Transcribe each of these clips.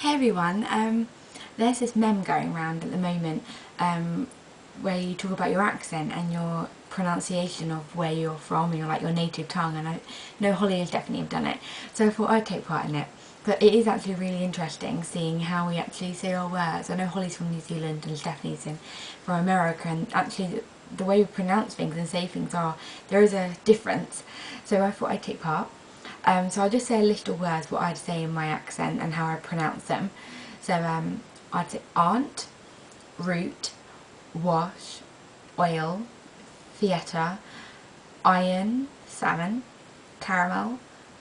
Hey everyone, there's this meme going around at the moment where you talk about your accent and your pronunciation of where you're from, and like your native tongue, and I know Holly has definitely done it, so I thought I'd take part in it. But it is actually really interesting seeing how we actually say our words. I know Holly's from New Zealand and Stephanie's from America, and actually the way we pronounce things and say things there is a difference, so I thought I'd take part. So I'll just say a list of words, what I'd say in my accent and how I pronounce them. So I'd say aunt, root, wash, oil, theatre, iron, salmon, caramel,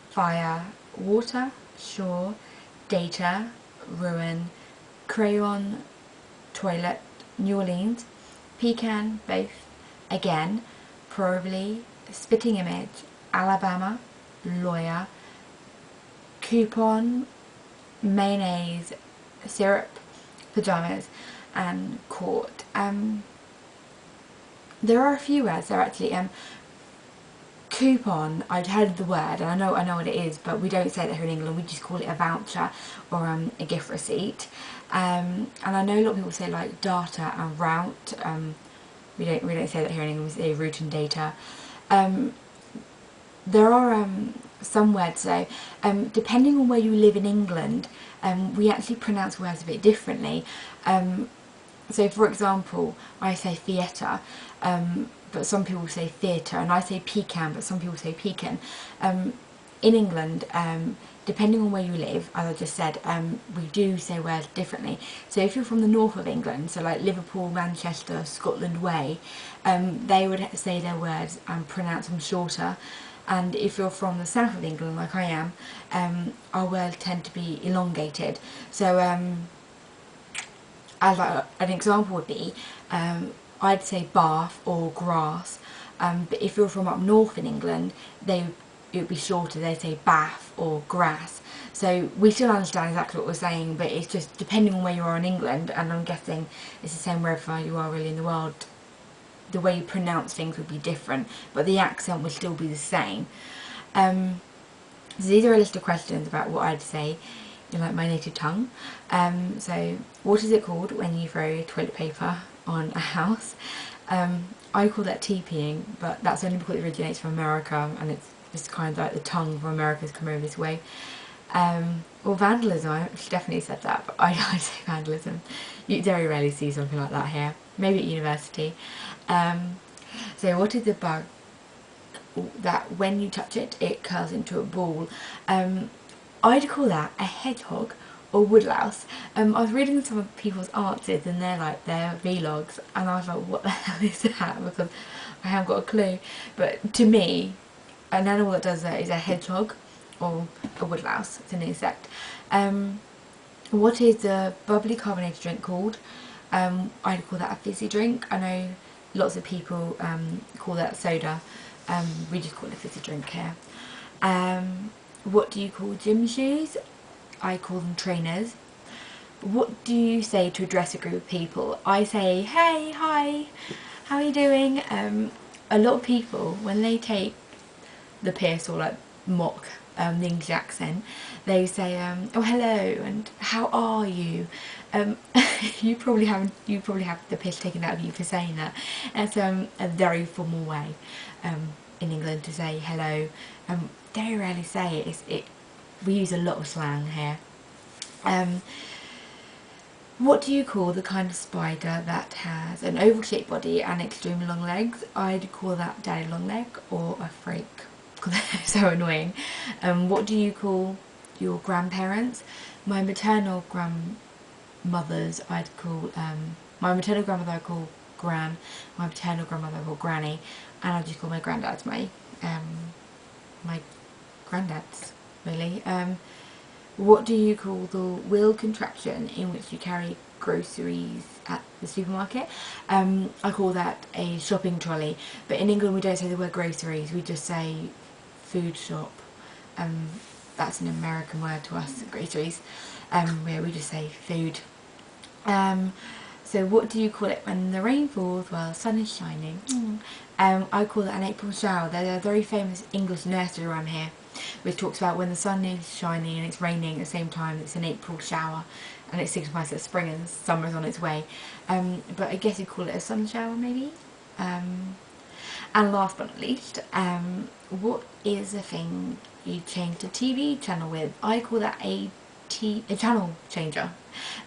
fire, water, shore, data, ruin, crayon, toilet, New Orleans, pecan, both, again, probably, spitting image, Alabama, lawyer, coupon, mayonnaise, syrup, pyjamas, and court. There are a few words there actually. Coupon, I'd heard the word and I know what it is, but we don't say that here in England. We just call it a voucher or a gift receipt. And I know a lot of people say like data and route. We don't say that here in England. We say route and data. There are some words though, depending on where you live in England, we actually pronounce words a bit differently. So for example, I say theatre, but some people say theatre, and I say pecan, but some people say pecan. In England, depending on where you live, as I just said, we do say words differently. So if you're from the north of England, so like Liverpool, Manchester, Scotland way, they would say their words and pronounce them shorter. And if you're from the south of England, like I am, our words tend to be elongated. So as an example would be, I'd say bath or grass, but if you're from up north in England, it would be shorter. They'd say bath or grass. So we still understand exactly what we're saying, but it's just depending on where you are in England, and I'm guessing it's the same wherever you are really in the world. The way you pronounce things would be different, but the accent would still be the same. So these are a list of questions about what I'd say in like my native tongue. So what is it called when you throw toilet paper on a house? I call that TPing, but that's only because it originates from America, and it's just kind of like the tongue from America's come over this way. Or vandalism, I definitely said that, but I say vandalism. You very rarely see something like that here, maybe at university. So what is the bug that when you touch it, it curls into a ball? I'd call that a hedgehog or woodlouse. I was reading some of people's answers and their vlogs, and I was like, what the hell is that? Because I haven't got a clue. But to me, an animal that does that is a hedgehog or a woodlouse. It's an insect. What is the bubbly carbonated drink called? I'd call that a fizzy drink. I know lots of people call that soda. We just call it a fizzy drink here. What do you call gym shoes? I call them trainers. What do you say to address a group of people? I say, hey, hi, how are you doing? A lot of people, when they take the piss or like mock the English accent, they say, oh hello, and how are you? you probably have the piss taken out of you for saying that. It's a very formal way in England to say hello. Very rarely say it. We use a lot of slang here. What do you call the kind of spider that has an oval shaped body and extremely long legs? I'd call that daddy long leg or a freak, because they're so annoying. What do you call your grandparents? My maternal grandmothers I'd call, my maternal grandmother I call Gran, my paternal grandmother I call Granny, and I just call my granddads my granddads, really. What do you call the wheel contraption in which you carry groceries at the supermarket? I call that a shopping trolley, but in England we don't say the word groceries, we just say food shop. That's an American word to us, groceries, where we just say food. So what do you call it when the rain falls while the sun is shining? I call it an April shower. There's a very famous English nursery around here, which talks about when the sun is shining and it's raining at the same time. It's an April shower, and it signifies that spring and summer is on its way. But I guess you'd call it a sun shower, maybe. And last but not least, what is a thing you change the TV channel with? I call that a channel changer.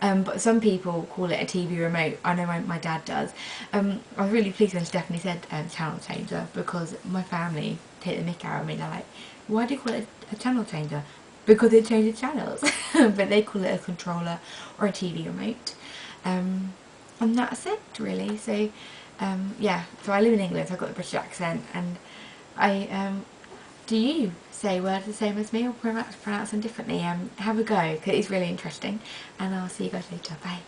But some people call it a TV remote. I know my dad does. I was really pleased when Stephanie said channel changer, because my family take the mick out of me. They're like, why do you call it a channel changer? Because it changes channels. But they call it a controller or a TV remote. And that's it, really. So yeah, so I live in England, so I've got the British accent, and do you say words the same as me or pronounce them differently? Have a go, because it's really interesting, and I'll see you guys later. Bye.